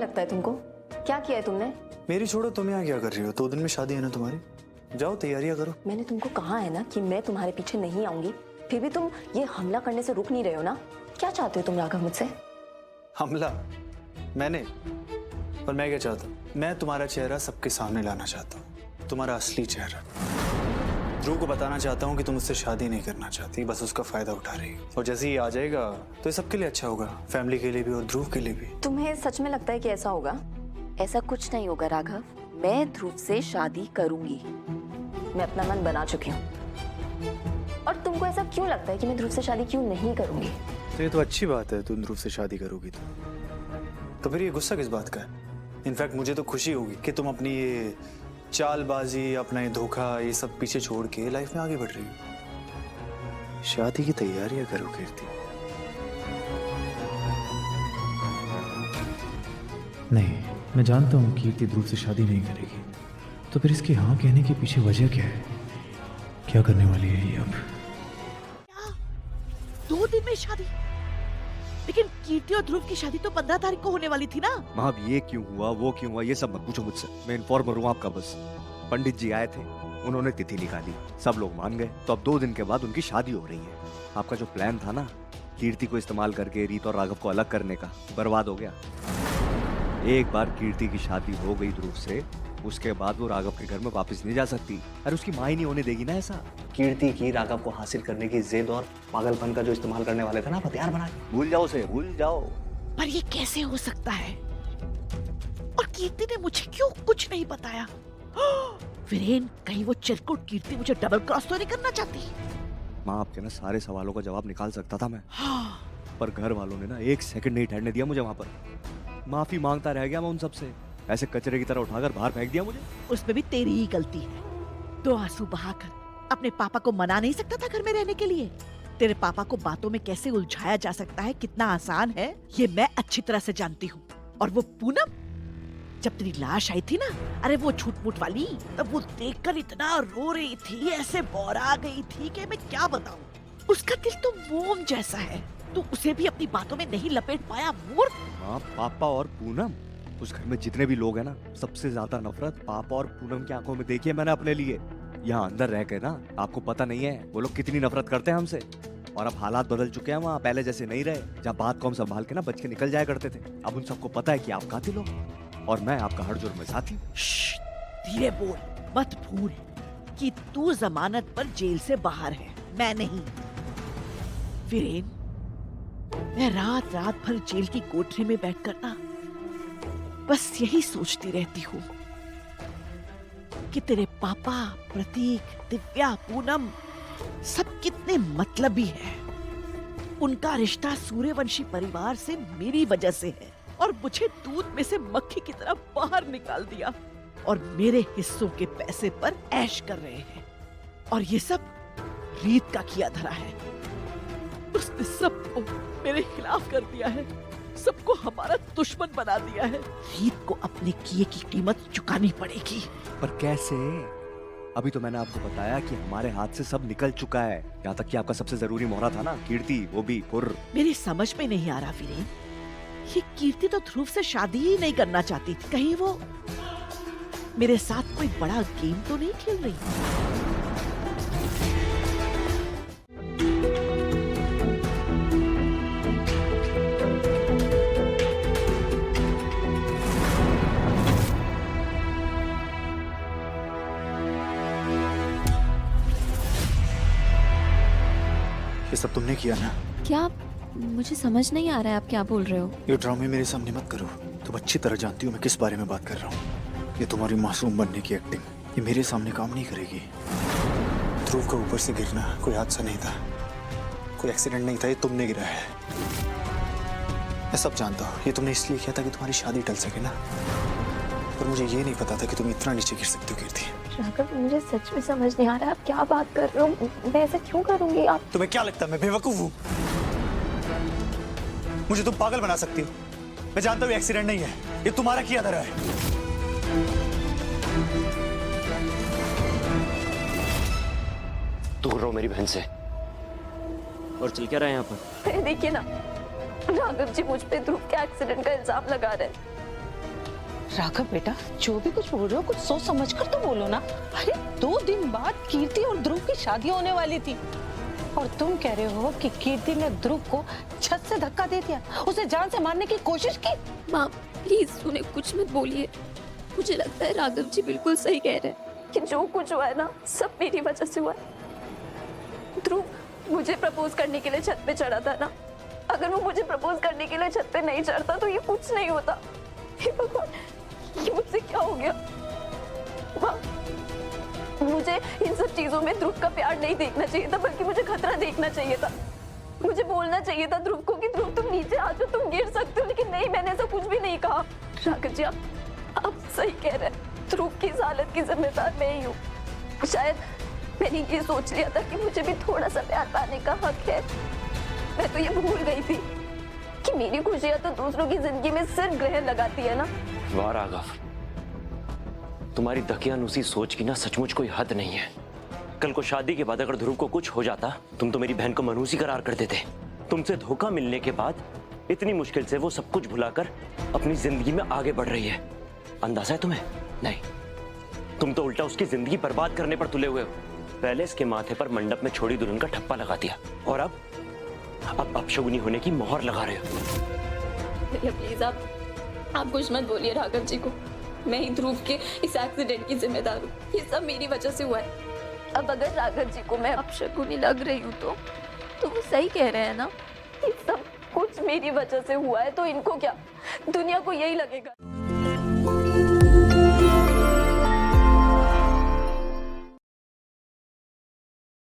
लगता है तुमको? क्या किया है तुमने? मेरी छोड़ो, तुम यहाँ क्या कर रही हो? 2 दिन में शादी है ना तुम्हारी, जाओ तैयारियां करो। मैंने तुमको कहा है ना कि मैं तुम्हारे पीछे नहीं आऊंगी, फिर भी तुम ये हमला करने से रुक नहीं रहे हो ना। क्या चाहते हो तुम राघव मुझसे? हमला? मैंने? और मैं क्या चाहता हूँ? मैं तुम्हारा चेहरा सबके सामने लाना चाहता हूँ, तुम्हारा असली चेहरा। ध्रुव को बताना चाहता हूँ कि तुम उससे शादी नहीं करना चाहती, बस उसका फायदा उठा रही हो। और जैसे ही आ जाएगा तो ये सबके लिए अच्छा होगा, फैमिली के लिए भी और ध्रुव के लिए भी। तुम्हें सच में लगता है कि ऐसा होगा? ऐसा कुछ नहीं होगा राघव, मैं ध्रुव से शादी करूंगी। मैं अपना मन बना चुकी हूँ। और तुमको ऐसा क्यों लगता है कि मैं ध्रुव से शादी क्यों नहीं करूंगी? तो ये तो अच्छी बात है, तुम ध्रुव से शादी करोगी तो फिर ये गुस्सा किस बात का है? इनफैक्ट मुझे तो खुशी होगी कि तुम अपनी ये चालबाजी, अपना ये धोखा, ये सब पीछे छोड़ के लाइफ में आगे बढ़ रही हो। शादी की तैयारियां करो कीर्ति। नहीं, मैं जानता हूँ कीर्ति ध्रुव से शादी नहीं करेगी, तो फिर इसके हाँ कहने के पीछे वजह क्या है? क्या करने वाली है ये अब? 2 दिन में शादी? लेकिन कीर्ति और ध्रुव की शादी तो 15 तारीख को होने वाली थी ना। माँ अब ये क्यों हुआ, वो क्यों हुआ, ये सब मत पूछो मुझसे। मैं इन्फॉर्मर हूँ आपका बस। पंडित जी आए थे, उन्होंने तिथि निकाली, सब लोग मान गए, तो अब 2 दिन के बाद उनकी शादी हो रही है। आपका जो प्लान था ना कीर्ति को इस्तेमाल करके रीत और राघव को अलग करने का, बर्बाद हो गया। एक बार कीर्ति की शादी हो गई ध्रुव से, उसके बाद वो राघव के घर में वापस नहीं जा सकती। अरे उसकी माँ ही नहीं होने देगी ना ऐसा। कीर्ति की राघव को हासिल करने की जिद और पागलपन का जो इस्तेमाल करने वाले थे ना, हथियार बना के। भूल जाओ उसे, भूल जाओ। पर ये कैसे हो सकता है? और कीर्ति ने मुझे क्यों कुछ नहीं बताया? वीरेन, कहीं वो चिरकुट कीर्ति मुझे डबल क्रॉस तो नहीं करना चाहती? माँ आपके ना सारे सवालों का जवाब निकाल सकता था मैं, पर घर वालों ने ना 1 सेकंड नहीं ठहरने दिया मुझे वहाँ पर। माफी मांगता रह गया मैं उन सबसे, ऐसे कचरे की तरह उठाकर बाहर फेंक दिया मुझे। उसमें भी तेरी ही गलती है। 2 आंसू बहाकर अपने पापा को मना नहीं सकता था घर में रहने के लिए? तेरे पापा को बातों में कैसे उलझाया जा सकता है कितना आसान है, ये मैं अच्छी तरह से जानती हूँ। और वो पूनम, जब तेरी लाश आई थी ना, अरे वो झूठ-मूठ वाली, तब वो देखकर इतना रो रही थी, ऐसे बौरा गई थी कि मैं क्या बताऊं। उसका दिल तो मोम जैसा है, तू उसे भी अपनी बातों में नहीं लपेट पाया मूर्ख। माँ, पापा और पूनम, उस घर में जितने भी लोग हैं ना, सबसे ज्यादा नफरत पापा और पूनम की आंखों में देखी है मैंने अपने लिए। यहाँ अंदर रह के ना, आपको पता नहीं है वो लोग कितनी नफरत करते हैं हमसे। और अब हालात बदल चुके हैं, वहाँ पहले जैसे नहीं रहे, जहाँ बात को हम संभाल के ना बच के निकल जाया करते थे। अब उन सबको पता है कि आप कातिल हो और मैं आपका हर जुर्म में साथी। धीरे बोल, मत भूल कि तू जमानत पर जेल से बाहर है, मैं नहीं। वीरेन, मैं रात रात भर जेल की कोठरी में बैठकर ना बस यही सोचती रहती हूँ कि तेरे पापा, प्रतीक, दिव्या, पूनम सब कितने मतलबी हैं। उनका रिश्ता सूर्यवंशी परिवार से मेरी वजह से है और मुझे दूध में से मक्खी की तरह बाहर निकाल दिया और मेरे हिस्सों के पैसे पर ऐश कर रहे हैं। और ये सब रीत का किया धरा है। उसने सबको मेरे खिलाफ कर दिया है, सबको हमारा दुश्मन बना दिया है। रीत को अपने किए की कीमत चुकानी पड़ेगी। पर कैसे? अभी तो मैंने आपको बताया कि हमारे हाथ से सब निकल चुका है, यहाँ तक कि आपका सबसे जरूरी मोहरा था ना कीर्ति, वो भी खुर। मेरी समझ में नहीं आ रहा वीरेन, ये कीर्ति तो ध्रुव से शादी ही नहीं करना चाहती थी। कहीं वो मेरे साथ कोई बड़ा गेम तो नहीं खेल रही? ये सब तुमने किया ना? क्या? मुझे समझ नहीं आ रहा है आप क्या बोल रहे हो। ये ड्रामे मेरे सामने मत करो, तुम अच्छी तरह जानती हो मैं किस बारे में बात कर रहा हूँ। ये तुम्हारी मासूम बनने की एक्टिंग, ये मेरे सामने काम नहीं करेगी। ध्रुव का ऊपर से गिरना कोई हादसा नहीं था, कोई एक्सीडेंट नहीं था, ये तुमने गिरा है। मैं सब जानता हूँ, ये तुमने इसलिए किया था कि तुम्हारी शादी टल सके ना, पर मुझे ये नहीं पता था कि तुम इतना नीचे गिर सकते हो कीर्ति। राघव, मुझे सच में समझ नहीं आ रहा आप क्या बात कर रहे हो। मैं ऐसा क्यों करूंगी? आप तुम्हें क्या लगता है मैं बेवकूफ हूँ? मुझे तुम पागल बना सकती हो। मैं जानता हूँ एक्सीडेंट नहीं है, ये तुम्हारा किया धरा है। दूर रहो मेरी बहन से। और चल क्या रहा है यहाँ पर? देखिए ना, राघव जी मुझ पे ध्रुव के एक्सीडेंट का इल्जाम लगा रहे हैं। राघव बेटा, जो भी कुछ बोल रहे हो कुछ सोच समझ कर तो बोलो ना। अरे 2 दिन बाद कीर्ति और ध्रुव की शादी होने वाली थी और तुम कह रहे हो कि कीर्ति ने ध्रुव को छत से धक्का दे दिया, उसे जान से मारने की कोशिश की। माँ प्लीज उन्हें कुछ मत बोलिए। मुझे लगता है राघव जी बिल्कुल सही कह रहे हैं कि जो कुछ हुआ है ना सब मेरी वजह से हुआ है। ध्रुव मुझे प्रपोज करने के लिए छत पे चढ़ा था ना, अगर वो मुझे प्रपोज करने के लिए छत पे नहीं चढ़ता तो ये कुछ नहीं होता। हे भगवान, ये मुझसे क्या हो गया? माँ, मुझे इन सब चीजों में ध्रुव का प्यार नहीं देखना चाहिए था, बल्कि मुझे खतरा देखना चाहिए था। मुझे बोलना चाहिए था ध्रुव को कि ध्रुव तुम नीचे आ जाओ, तुम गिर सकते हो, लेकिन नहीं, मैंने ऐसा कुछ भी नहीं कहा। राघव जी आप सही कह रहे हैं, ध्रुव की इस हालत की जिम्मेदार मैं ही हूँ। शायद मैंने ये सोच लिया था कि मुझे भी थोड़ा सा प्यार पाने का हक है। मैं तो ये भूल गई थी कि मेरी खुशियां तो दूसरों की जिंदगी में सिर्फ ग्रहण लगाती है ना। वाह राघव, तुम्हारी दकियानुसी सोच की ना सचमुच कोई हद नहीं है। कल को शादी के बाद अगर ध्रुव को कुछ हो जाता, तुम तो मेरी बहन को मनहूसी करार कर देते। तुमसे धोखा मिलने के बाद इतनी मुश्किल से वो सब कुछ भुलाकर अपनी जिंदगी में आगे बढ़ रही है। अंदाजा है तुम्हें? नहीं, तुम तो उल्टा उसकी जिंदगी बर्बाद करने पर तुले हुए हो। पहले इसके माथे पर मंडप में छोड़ी दुल्हन का ठप्पा लगा दिया और अब अपशगुनी होने की मोहर लगा रहे हो। भैया प्लीज आप कुछ मत बोलिए राघव जी को। मैं ही ध्रुव के इस एक्सीडेंट की जिम्मेदार हूँ। ये सब मेरी वजह से हुआ है। अब अगर राघव जी को मैं अपशगुनी लग रही हूँ तो वो सही कह रहे हैं ना, ये सब कुछ मेरी वजह से हुआ है, तो इनको क्या, दुनिया को यही लगेगा।